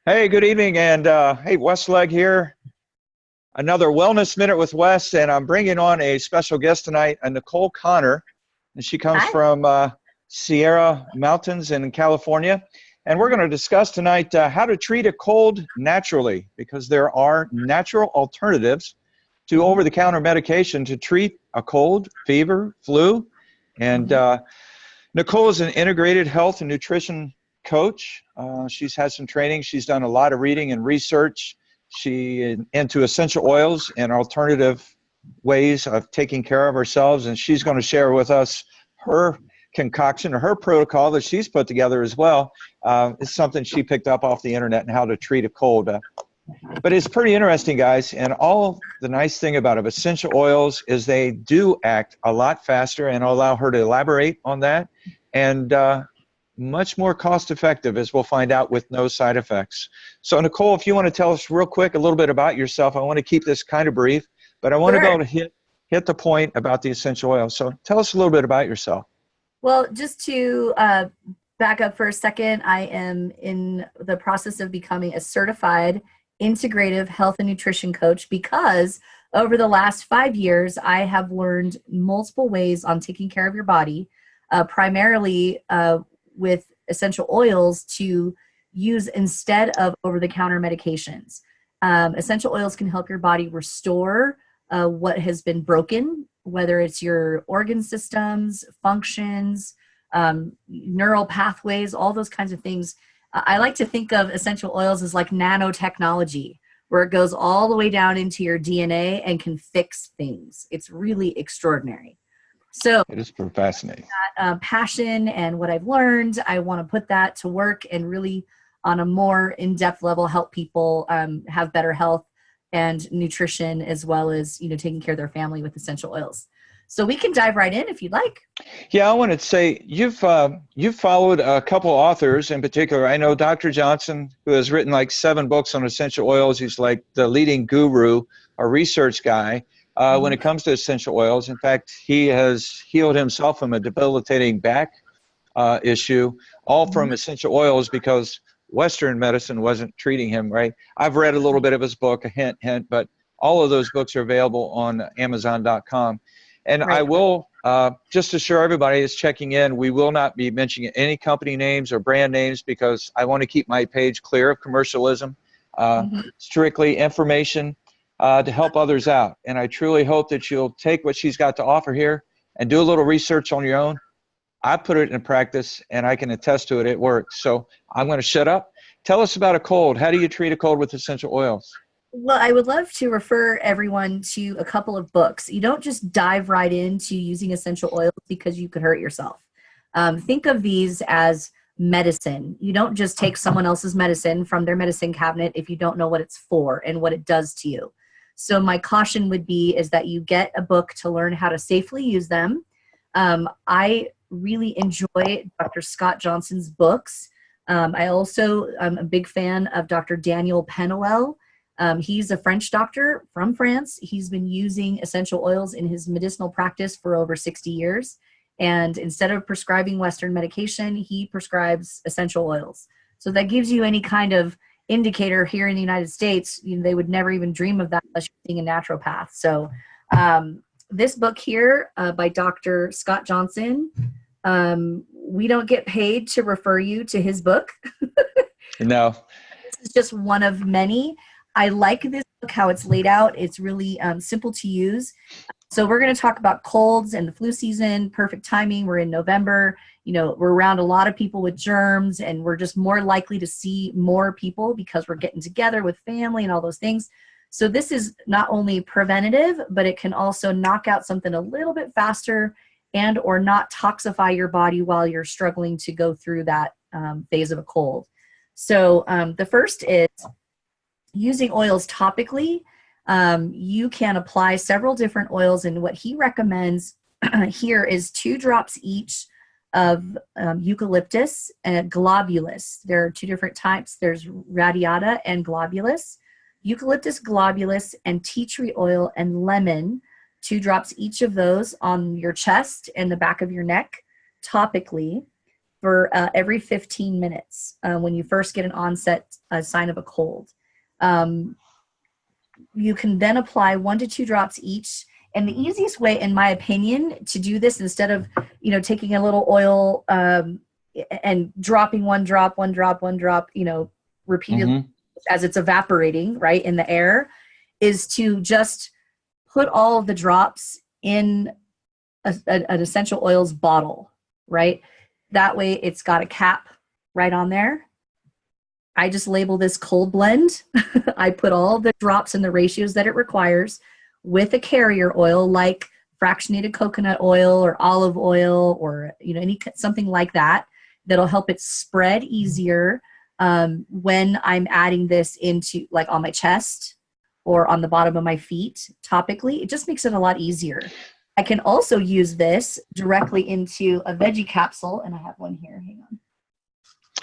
Hey, good evening, and hey, Wes Legge here. Another Wellness Minute with Wes, and I'm bringing on a special guest tonight, Nicole Conner, and she comes Hi. from Sierra Mountains in California. And we're going to discuss tonight how to treat a cold naturally, because there are natural alternatives to over-the-counter medication to treat a cold, fever, flu. And Nicole is an integrated health and nutrition coach. She's had some training. She's done a lot of reading and research. She into essential oils and alternative ways of taking care of ourselves. And she's going to share with us her concoction or her protocol that she's put together as well. It's something she picked up off the internet and how to treat a cold. But it's pretty interesting, guys. And all the nice thing about essential oils is they do act a lot faster, and I'll allow her to elaborate on that. And much more cost effective, as we'll find out, with no side effects. So Nicole, if you want to tell us real quick a little bit about yourself. I want to keep this kind of brief, but I want to be able to hit the point about the essential oils. So tell us a little bit about yourself. Well, just to back up for a second, I am in the process of becoming a certified integrative health and nutrition coach because over the last 5 years, I have learned multiple ways on taking care of your body, primarily with essential oils to use instead of over-the-counter medications. Essential oils can help your body restore what has been broken, whether it's your organ systems, functions, neural pathways, all those kinds of things. I like to think of essential oils as like nanotechnology, where it goes all the way down into your DNA and can fix things. It's really extraordinary. So it is fascinating. Passion and what I've learned, I want to put that to work and really on a more in-depth level help people have better health and nutrition, as well as taking care of their family with essential oils. So we can dive right in if you'd like. Yeah, I wanted to say you've followed a couple authors in particular. I know Dr. Johnson, who has written like 7 books on essential oils. He's like the leading guru, a research guy when it comes to essential oils. In fact, he has healed himself from a debilitating back issue, all from essential oils, because Western medicine wasn't treating him right. I've read a little bit of his book, a hint, but all of those books are available on Amazon.com. And I will just assure everybody that's checking in, we will not be mentioning any company names or brand names, because I want to keep my page clear of commercialism, strictly information to help others out. And I truly hope that you'll take what she's got to offer here and do a little research on your own. I put it in practice, and I can attest to it. It works. So I'm going to shut up. Tell us about a cold. How do you treat a cold with essential oils? Well, I would love to refer everyone to a couple of books. You don't just dive right into using essential oils because you could hurt yourself. Think of these as medicine. You don't just take someone else's medicine from their medicine cabinet if you don't know what it's for and what it does to you. So my caution would be is that you get a book to learn how to safely use them. I really enjoy Dr. Scott Johnson's books. I also am a big fan of Dr. Daniel Penouel. He's a French doctor from France. He's been using essential oils in his medicinal practice for over 60 years. And instead of prescribing Western medication, he prescribes essential oils. So that gives you any kind of indicator here in the United States. They would never even dream of that unless you're seeing a naturopath. So this book here by Dr. Scott Johnson, we don't get paid to refer you to his book. No. This is just one of many. I like this book, how it's laid out. It's really simple to use. So we're going to talk about colds and the flu season, perfect timing. We're in November. We're around a lot of people with germs, and we're just more likely to see more people because we're getting together with family and all those things. So this is not only preventative, but it can also knock out something a little bit faster and or not toxify your body while you're struggling to go through that phase of a cold. So the first is using oils topically. You can apply several different oils, and what he recommends here is 2 drops each of eucalyptus and globulus. There are 2 different types. There's radiata and globulus. Eucalyptus, globulus, and tea tree oil and lemon, 2 drops each of those on your chest and the back of your neck topically. for every 15 minutes when you first get an onset sign of a cold. You can then apply 1 to 2 drops each. And the easiest way, in my opinion, to do this, instead of, taking a little oil and dropping one drop, repeatedly as it's evaporating, right, in the air, is to just put all of the drops in an essential oils bottle, right? That way it's got a cap right on there. I just label this cold blend. I put all the drops in the ratios that it requires with a carrier oil like fractionated coconut oil or olive oil or something like that that'll help it spread easier when I'm adding this into like on my chest or on the bottom of my feet topically. It just makes it a lot easier. I can also use this directly into a veggie capsule, and I have one here. Hang on.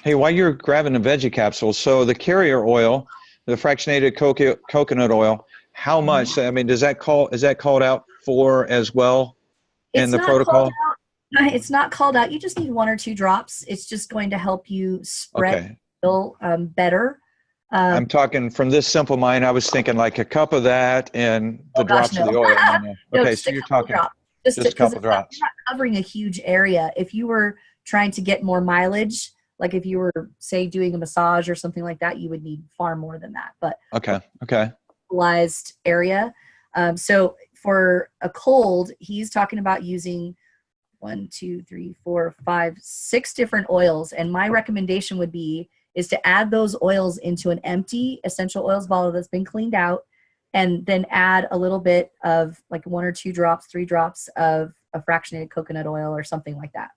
Hey, while you're grabbing a veggie capsule, so the carrier oil, the fractionated coconut oil, how much? I mean, is that called out for as well in the protocol? It's not called out. You just need 1 or 2 drops. It's just going to help you spread better. I'm talking from this simple mind. I was thinking like a cup of that and the drops of the oil. Okay, so you're talking just a couple drops. You're not covering a huge area. If you were trying to get more mileage, like if you were, say, doing a massage or something like that, you would need far more than that. But okay, localized area. So for a cold, he's talking about using 1, 2, 3, 4, 5, 6 different oils, and my recommendation would be is to add those oils into an empty essential oils bottle that's been cleaned out, and then add a little bit of like 1 or 2 drops, 3 drops of a fractionated coconut oil or something like that.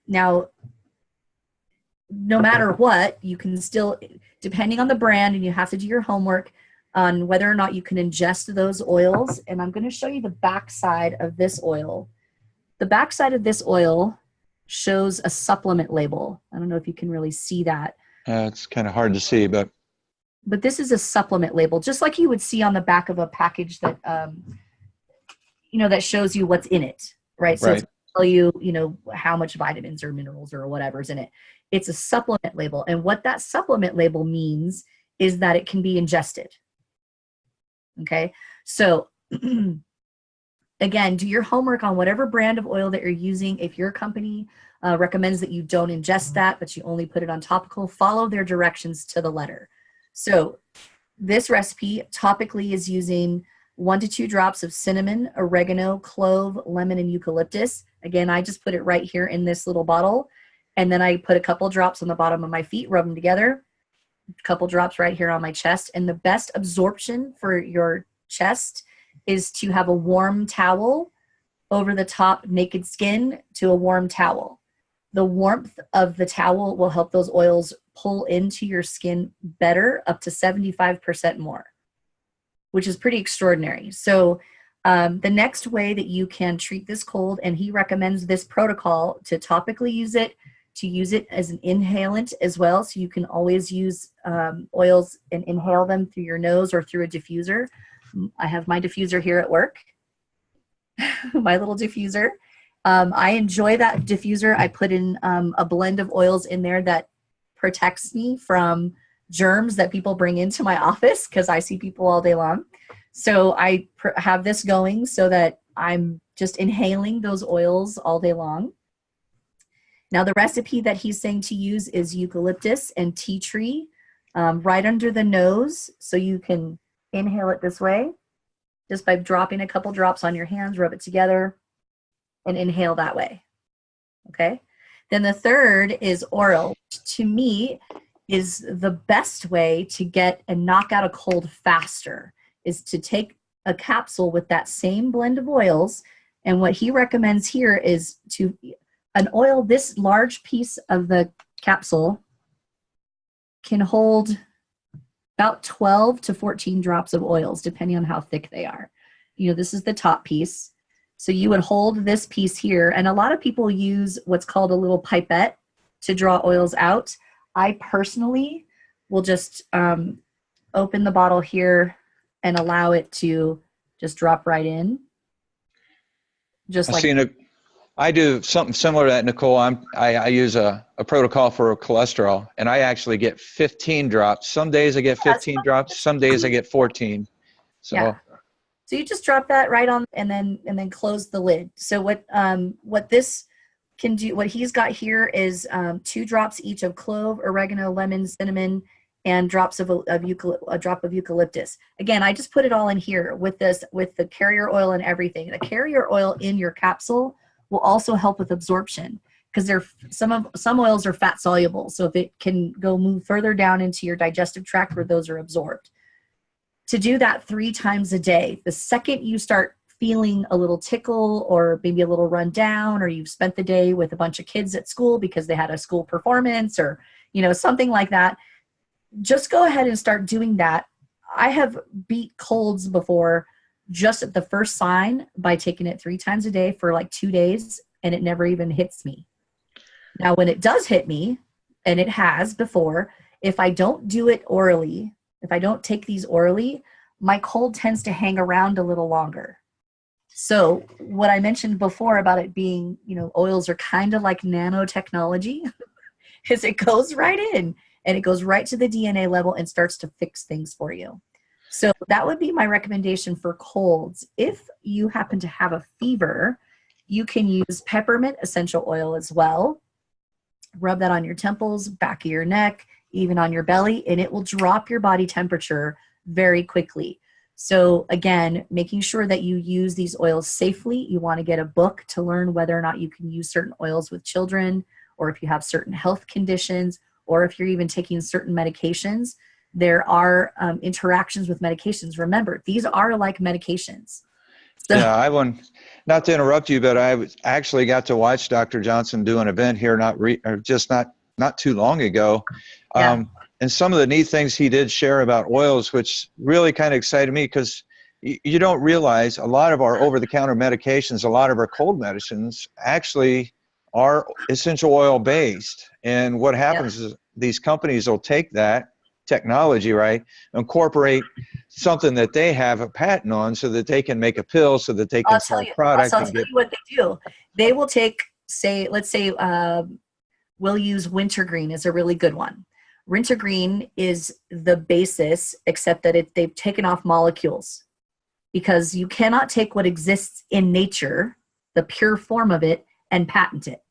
Now, no matter what, you can still, depending on the brand, and you have to do your homework on whether or not you can ingest those oils. And I'm going to show you the backside of this oil. The backside of this oil shows a supplement label. I don't know if you can really see that. It's kind of hard to see, but this is a supplement label, just like you would see on the back of a package that, that shows you what's in it, right? So it's tell you, how much vitamins or minerals or whatever's in it. It's a supplement label. And what that supplement label means is that it can be ingested. Okay. So again, do your homework on whatever brand of oil that you're using. If your company recommends that you don't ingest that, but you only put it on topical, follow their directions to the letter. So this recipe topically is using 1 to 2 drops of cinnamon, oregano, clove, lemon, and eucalyptus. Again, I just put it right here in this little bottle. And then I put a couple drops on the bottom of my feet, rub them together. A couple drops right here on my chest. And the best absorption for your chest is to have a warm towel over the top naked skin to a warm towel. The warmth of the towel will help those oils pull into your skin better, up to 75% more, which is pretty extraordinary. So the next way that you can treat this cold, and he recommends this protocol to topically use it, to use it as an inhalant as well. So you can always use oils and inhale them through your nose or through a diffuser. I have my diffuser here at work, my little diffuser. I enjoy that diffuser. I put in a blend of oils in there that protects me from germs that people bring into my office because I see people all day long. So I have this going so that I'm just inhaling those oils all day long. Now the recipe that he's saying to use is eucalyptus and tea tree right under the nose. So you can inhale it this way, just by dropping a couple drops on your hands, rub it together, and inhale that way. Okay. Then the third is oral, which to me is the best way to get and knock out a cold faster, is to take a capsule with that same blend of oils. And what he recommends here is to an oil, this large piece of the capsule can hold about 12 to 14 drops of oils, depending on how thick they are. This is the top piece. So you would hold this piece here, and a lot of people use what's called a little pipette to draw oils out. I personally will just open the bottle here and allow it to just drop right in. Just like I do something similar to that, Nicole. I use a protocol for cholesterol, and I actually get 15 drops. Some days I get 15 drops. Some days I get 14. Yeah. So So you just drop that right on and then close the lid. So what this can do, what he's got here is 2 drops each of clove, oregano, lemon, cinnamon, and a drop of eucalyptus. Again, I just put it all in here with the carrier oil and everything. The carrier oil in your capsule will also help with absorption because some oils are fat soluble. So if it can move further down into your digestive tract where those are absorbed. To do that 3 times a day, the second you start feeling a little tickle or maybe a little run down, or you've spent the day with a bunch of kids at school because they had a school performance or, something like that, just go ahead and start doing that. I have beat colds before just at the first sign by taking it 3 times a day for like 2 days, and it never even hits me. Now, when it does hit me, and it has before, if I don't do it orally, if I don't take these orally, my cold tends to hang around a little longer. So what I mentioned before about it being, oils are kind of like nanotechnology, is it goes right in and it goes right to the DNA level and starts to fix things for you. So that would be my recommendation for colds. If you happen to have a fever, you can use peppermint essential oil as well. Rub that on your temples, back of your neck, even on your belly, and it will drop your body temperature very quickly. So again, making sure that you use these oils safely. You want to get a book to learn whether or not you can use certain oils with children, or if you have certain health conditions, or if you're even taking certain medications. There are interactions with medications. Remember, these are like medications. So, yeah, not to interrupt you, but actually got to watch Dr. Johnson do an event here not too long ago. yeah. And some of the neat things he did share about oils, which really kind of excited me, because you don't realize a lot of our over-the-counter medications, a lot of our cold medicines actually are essential oil based. And what happens is these companies will take that technology, right, incorporate something that they have a patent on so that they can make a pill, so that they can sell product. I'll tell you what they do. They will take, let's say we'll use wintergreen as a really good one. Wintergreen is the basis, except that they've taken off molecules, because you cannot take what exists in nature, the pure form of it, and patent it.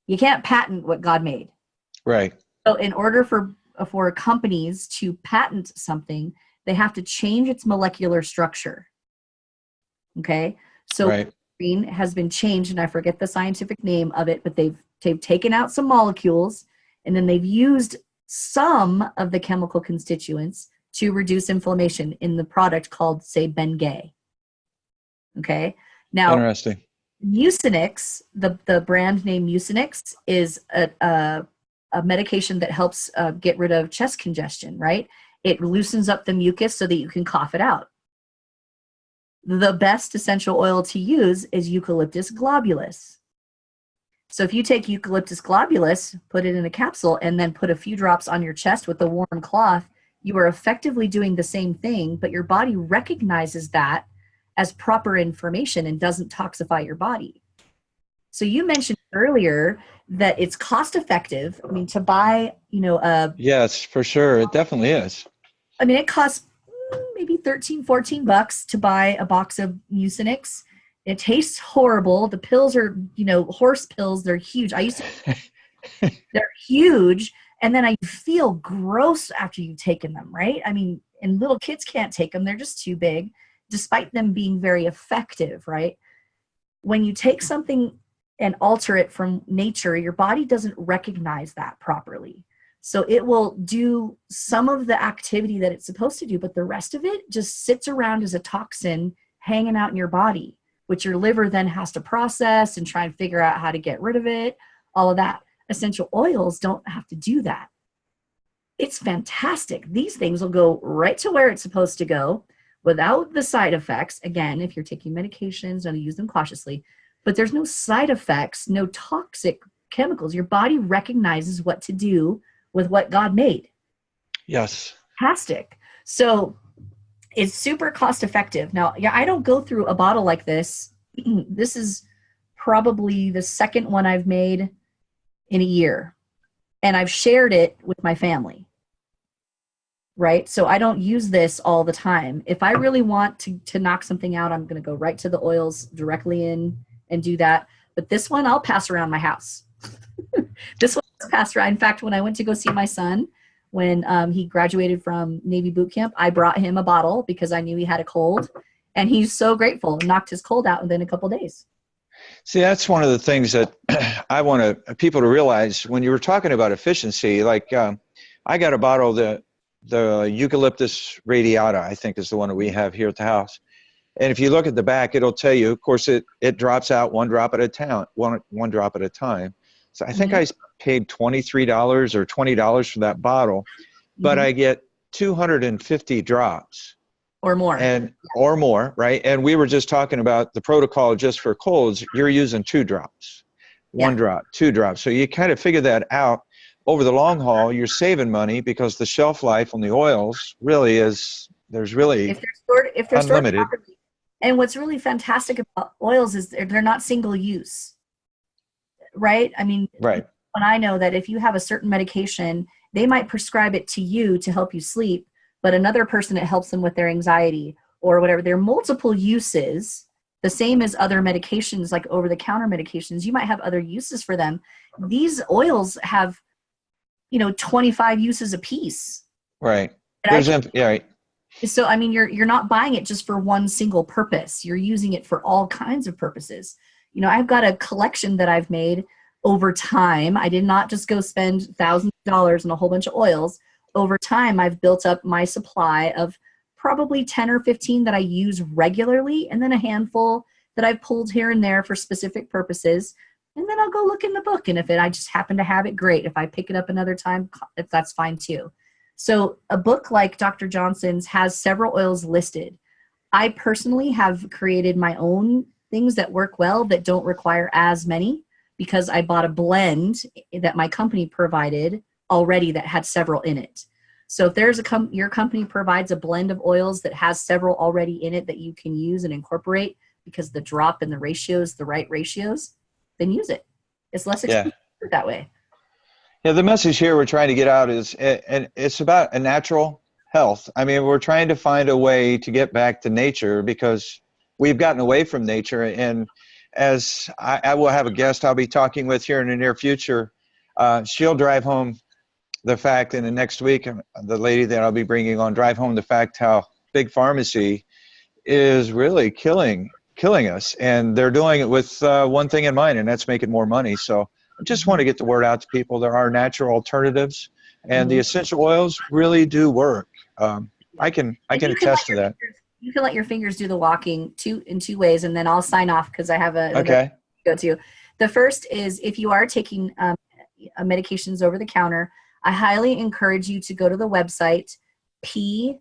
You can't patent what God made. Right. So in order for companies to patent something, they have to change its molecular structure. Okay? So right. green has been changed, and I forget the scientific name of it, but they've taken out some molecules, and then they've used some of the chemical constituents to reduce inflammation in the product called, say, Bengay. Okay? Now, interesting. Mucinix, the brand name Mucinix, is a medication that helps get rid of chest congestion, right? It loosens up the mucus so that you can cough it out. The best essential oil to use is eucalyptus globulus. So if you take eucalyptus globulus, put it in a capsule, and then put a few drops on your chest with a warm cloth, you are effectively doing the same thing, but your body recognizes that as proper information and doesn't toxify your body. So you mentioned earlier that it's cost effective. I mean, to buy, yes, for sure. It definitely is. I mean, it costs maybe $13-14 to buy a box of Mucinix. It tastes horrible. The pills are, horse pills. They're huge. They're huge. And then I feel gross after you've taken them, right? I mean, and little kids can't take them. They're just too big, despite them being very effective, right? When you take something and alter it from nature, your body doesn't recognize that properly. So it will do some of the activity that it's supposed to do, but the rest of it just sits around as a toxin hanging out in your body, which your liver then has to process and try and figure out how to get rid of it, all of that. Essential oils don't have to do that. It's fantastic. These things will go right to where it's supposed to go without the side effects. Again, if you're taking medications, don't use them cautiously, but there's no side effects, no toxic chemicals. Your body recognizes what to do with what God made. Yes. Fantastic. So it's super cost effective. Now, I don't go through a bottle like this. This is probably the second one I've made in a year. And I've shared it with my family. Right? So I don't use this all the time. If I really want to knock something out, I'm going to go right to the oils directly in and do that. But this one, I'll pass around my house. This one is passed around. In fact, when I went to go see my son, when he graduated from Navy boot camp, I brought him a bottle because I knew he had a cold. And he's so grateful, knocked his cold out within a couple of days. See, that's one of the things that I want people to realize when you were talking about efficiency. Like I got a bottle of the eucalyptus radiata, I think is the one that we have here at the house. And if you look at the back, it'll tell you, of course, it drops out one drop at a time, one drop at a time. So I think I paid $23 or $20 for that bottle, but I get 250 drops. Or more. Or more, right? And we were just talking about the protocol just for colds. You're using 2 drops, 1 drop, 2 drops. So you kind of figure that out. Over the long haul, you're saving money because the shelf life on the oils really is, there's really if they're unlimited. Stored properly. And what's really fantastic about oils is they're not single use, right? I mean, right. When I know that if you have a certain medication, they might prescribe it to you to help you sleep, but another person, it helps them with their anxiety or whatever. There are multiple uses, the same as other medications, like over-the-counter medications. You might have other uses for them. These oils have 25 uses a piece. Right. Right. So, I mean, you're not buying it just for one single purpose. You're using it for all kinds of purposes. I've got a collection that I've made over time. I did not just go spend thousands of dollars on a whole bunch of oils. Over time, I've built up my supply of probably 10 or 15 that I use regularly, and then a handful that I've pulled here and there for specific purposes. And then I'll go look in the book. And if I just happen to have it, great. If I pick it up another time, that's fine too. So a book like Dr. Johnson's has several oils listed. I personally have created my own things that work well that don't require as many because I bought a blend that my company provided already that had several in it. So if there's your company provides a blend of oils that has several already in it that you can use and incorporate because the drop and the ratios, the right ratios, then use it. It's less expensive that way. Yeah, the message here we're trying to get out is, and it's about a natural health. I mean, we're trying to find a way to get back to nature because we've gotten away from nature. And as I will have a guest I'll be talking with here in the near future, she'll drive home the fact in the next week, the lady that I'll be bringing on, drive home the fact how big pharmacy is really killing us. And they're doing it with one thing in mind, and that's making more money. So I just want to get the word out to people. There are natural alternatives, and the essential oils really do work. I can attest to that. You can let your fingers do the walking in two ways, and then I'll sign off because I have okay. Go to. The first is if you are taking medications over the counter, I highly encourage you to go to the website pdr.net,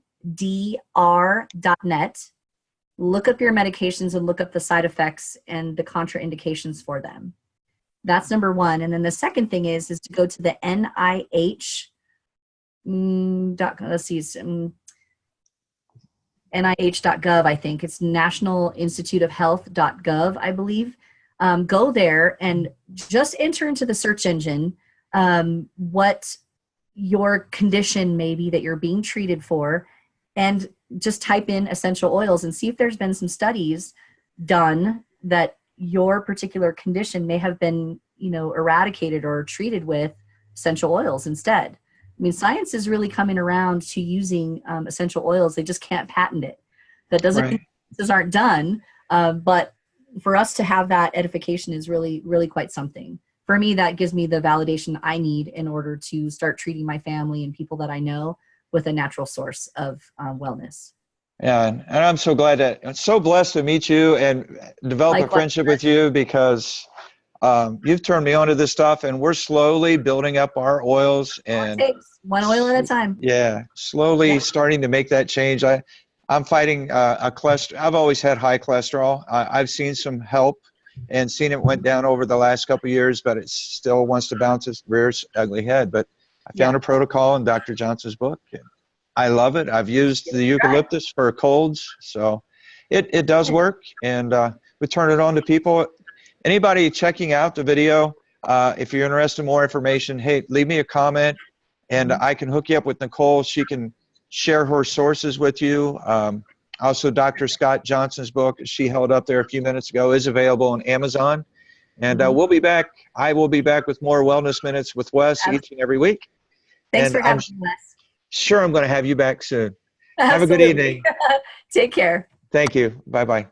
look up your medications and look up the side effects and the contraindications for them. That's number one. And then the second thing is to go to the NIH. Let's see, NIH.gov, I think. It's National Institute of Health.gov, I believe. Go there and just enter into the search engine what your condition may be that you're being treated for, and just type in essential oils and see if there's been some studies done that your particular condition may have been, eradicated or treated with essential oils instead. I mean, science is really coming around to using essential oils. They just can't patent it. That doesn't mean these aren't done, but for us to have that edification is really, really quite something. For me, that gives me the validation I need in order to start treating my family and people that I know with a natural source of wellness. Yeah, and I'm so glad I'm so blessed to meet you and develop a friendship with you because you've turned me on to this stuff, and we're slowly building up our oils and one oil at a time. Yeah, slowly starting to make that change. I'm fighting a cholesterol. I've always had high cholesterol. I've seen some help and seen it went down over the last couple of years, but it still wants to bounce its rear ugly head. But I found a protocol in Dr. Johnson's book. And I love it. I've used the eucalyptus for colds, so it does work. And we turn it on to people. Anybody checking out the video, if you're interested in more information, hey, leave me a comment, and I can hook you up with Nicole. She can share her sources with you. Also, Dr. Scott Johnson's book, she held up there a few minutes ago, is available on Amazon. And we'll be back. I will be back with more Wellness Minutes with Wes each and every week. Thanks and for having me, Wes. Sure, I'm going to have you back soon. Absolutely. Have a good evening. Take care. Thank you. Bye-bye.